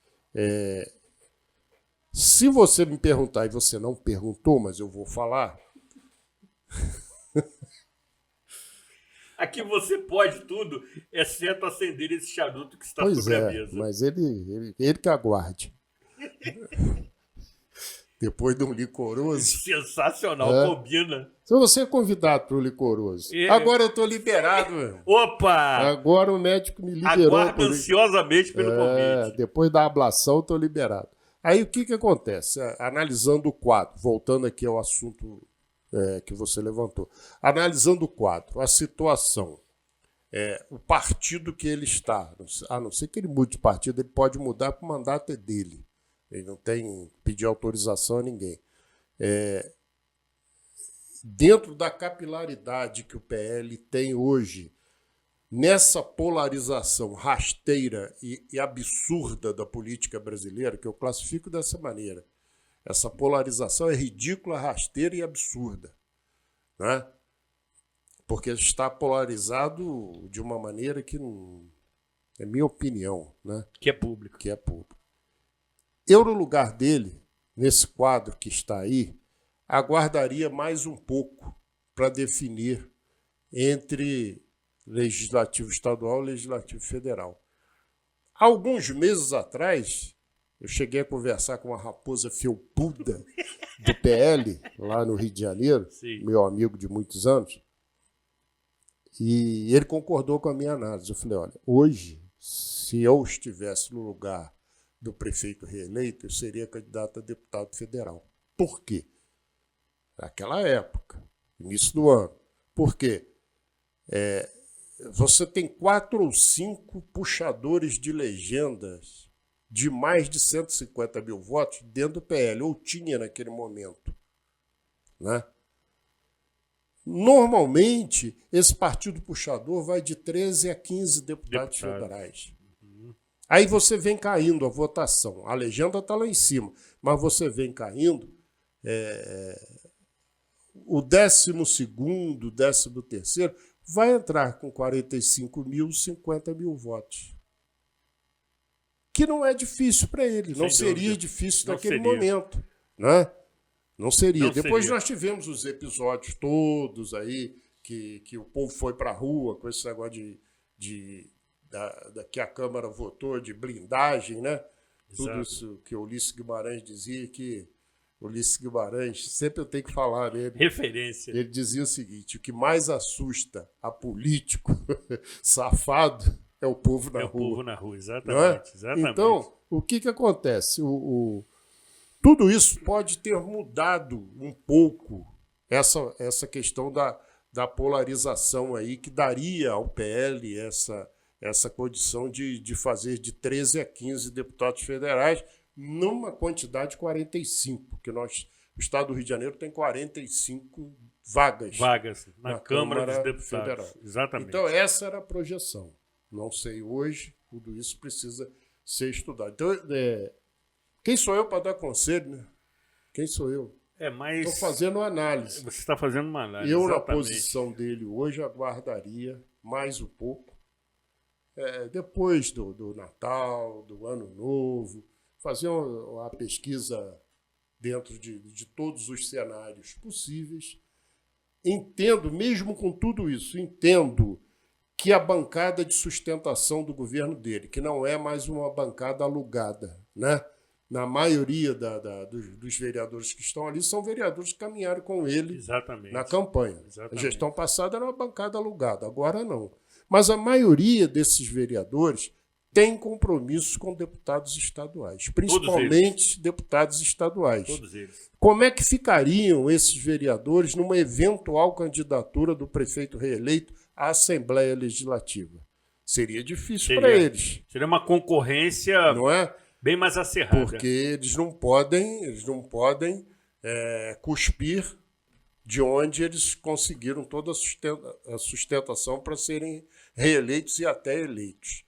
Se você me perguntar, e você não perguntou, mas eu vou falar... Aqui você pode tudo, exceto acender esse charuto que está sobre a mesa. Mas ele que aguarde. Depois de um licoroso... Sensacional, combina. Se você é convidado para o licoroso. Agora eu estou liberado. Opa! Agora o médico me liberou. Aguardo ansiosamente pelo convite. Depois da ablação eu estou liberado. Aí o que acontece? Analisando o quadro, voltando aqui ao assunto que você levantou. Analisando o quadro, a situação, o partido que ele está, a não ser que ele mude de partido, ele pode mudar porque o mandato é dele. Ele não tem que pedir autorização a ninguém. Dentro da capilaridade que o PL tem hoje, nessa polarização rasteira e absurda da política brasileira, que eu classifico dessa maneira, essa polarização é ridícula, rasteira e absurda, né? Porque está polarizado de uma maneira que não... É minha opinião, né? Que é público. Eu, no lugar dele, nesse quadro que está aí, aguardaria mais um pouco para definir entre legislativo estadual e legislativo federal. Há alguns meses atrás, eu cheguei a conversar com uma raposa felpuda do PL, lá no Rio de Janeiro, Sim. Meu amigo de muitos anos, e ele concordou com a minha análise. Eu falei, olha, hoje, se eu estivesse no lugar do prefeito reeleito, eu seria candidato a deputado federal. Por quê? Naquela época, início do ano. Por quê? Você tem 4 ou 5 puxadores de legendas de mais de 150 mil votos dentro do PL, ou tinha naquele momento, né? Normalmente, esse partido puxador vai de 13 a 15 deputados federais. Aí você vem caindo a votação. A legenda está lá em cima, mas você vem caindo. O 12º, 13º vai entrar com 45 mil, 50 mil votos. Que não é difícil para ele. Não seria difícil naquele momento, né? Não seria. Depois nós tivemos os episódios todos aí, que o povo foi para a rua com esse negócio que a Câmara votou de blindagem, né? Exato. Tudo isso que o Ulisses Guimarães dizia que Ulisses Guimarães, sempre eu tenho que falar nele. Referência. Ele dizia o seguinte: o que mais assusta a político safado é o povo na rua. É o povo na rua, exatamente. Não é? Exatamente. Então, o que acontece? Tudo isso pode ter mudado um pouco essa questão da polarização aí, que daria ao PL essa condição de fazer de 13 a 15 deputados federais numa quantidade de 45, porque o Estado do Rio de Janeiro tem 45 vagas na Câmara dos Deputados. Federal. Exatamente. Então, essa era a projeção. Não sei hoje, tudo isso precisa ser estudado. Então, quem sou eu para dar conselho, né? Quem sou eu? Mas estou fazendo análise. Você está fazendo uma análise. Eu, exatamente. Na posição dele hoje, aguardaria mais um pouco. Depois do Natal, do Ano Novo, fazer uma pesquisa dentro de todos os cenários possíveis. Entendo, mesmo com tudo isso, entendo que a bancada de sustentação do governo dele, que não é mais uma bancada alugada, né? Na maioria dos vereadores que estão ali, são vereadores que caminharam com ele exatamente. Na campanha. Exatamente. A gestão passada era uma bancada alugada, agora não. Mas a maioria desses vereadores tem compromissos com deputados estaduais, principalmente deputados estaduais. Todos eles. Como é que ficariam esses vereadores numa eventual candidatura do prefeito reeleito à Assembleia Legislativa? Seria difícil para eles. Seria uma concorrência, não é? Bem mais acirrada. Porque eles não podem cuspir de onde eles conseguiram toda a sustentação para serem reeleitos e até eleitos.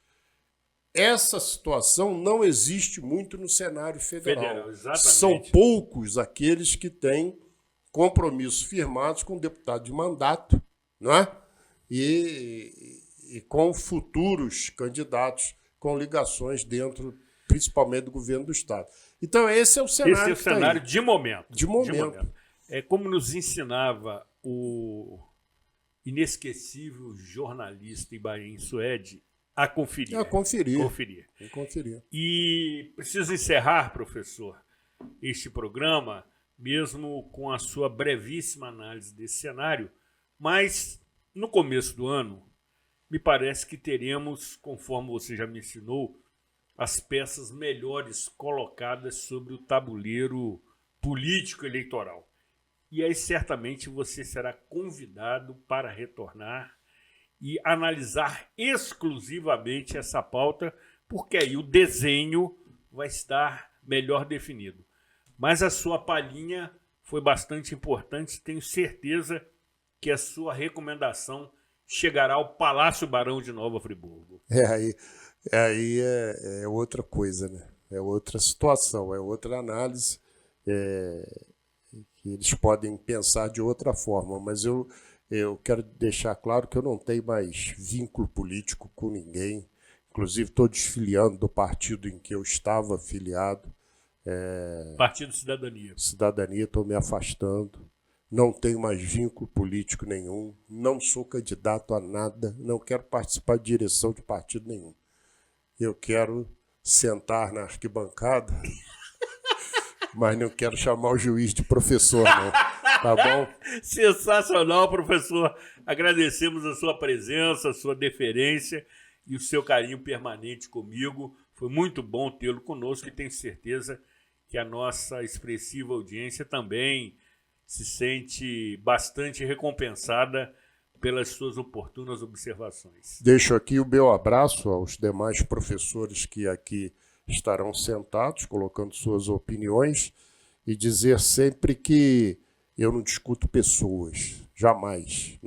Essa situação não existe muito no cenário federal. São poucos aqueles que têm compromissos firmados com deputado de mandato, não é? E com futuros candidatos com ligações dentro, principalmente do governo do Estado. Então, esse é o cenário. Esse é o cenário de momento. De momento. É como nos ensinava o inesquecível jornalista Ibrahim Suede a conferir. Conferir. E preciso encerrar, professor, este programa, mesmo com a sua brevíssima análise desse cenário, mas no começo do ano, me parece que teremos, conforme você já me ensinou, as peças melhores colocadas sobre o tabuleiro político eleitoral. E aí certamente você será convidado para retornar e analisar exclusivamente essa pauta, porque aí o desenho vai estar melhor definido. Mas a sua palhinha foi bastante importante, tenho certeza que a sua recomendação chegará ao Palácio Barão de Nova Friburgo. Aí é outra coisa, né? É outra situação, é outra análise, que eles podem pensar de outra forma, mas eu quero deixar claro que eu não tenho mais vínculo político com ninguém, inclusive estou desfiliando do partido em que eu estava afiliado. Partido Cidadania. Cidadania, estou me afastando, não tenho mais vínculo político nenhum, não sou candidato a nada, não quero participar de direção de partido nenhum. Eu quero sentar na arquibancada, mas não quero chamar o juiz de professor, não. Tá bom? Sensacional, professor. Agradecemos a sua presença, a sua deferência e o seu carinho permanente comigo. Foi muito bom tê-lo conosco e tenho certeza que a nossa expressiva audiência também se sente bastante recompensada pelas suas oportunas observações. Deixo aqui o meu abraço aos demais professores que aqui estarão sentados, colocando suas opiniões, e dizer sempre que eu não discuto pessoas, jamais.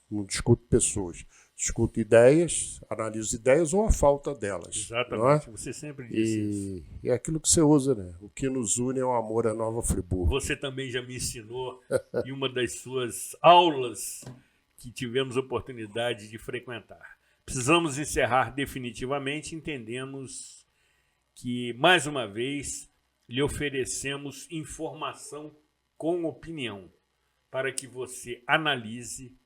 Não discuto pessoas. Discuto ideias, analiso ideias ou a falta delas. Exatamente, não é? Você sempre disse isso. E é aquilo que você usa, né? O que nos une é o amor à Nova Friburgo. Você também já me ensinou em uma das suas aulas que tivemos oportunidade de frequentar. Precisamos encerrar definitivamente, entendemos que, mais uma vez, lhe oferecemos informação com opinião, para que você analise,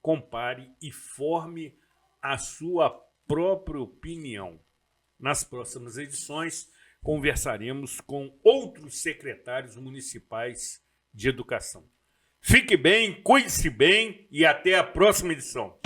compare e forme a sua própria opinião. Nas próximas edições, conversaremos com outros secretários municipais de educação. Fique bem, cuide-se bem e até a próxima edição.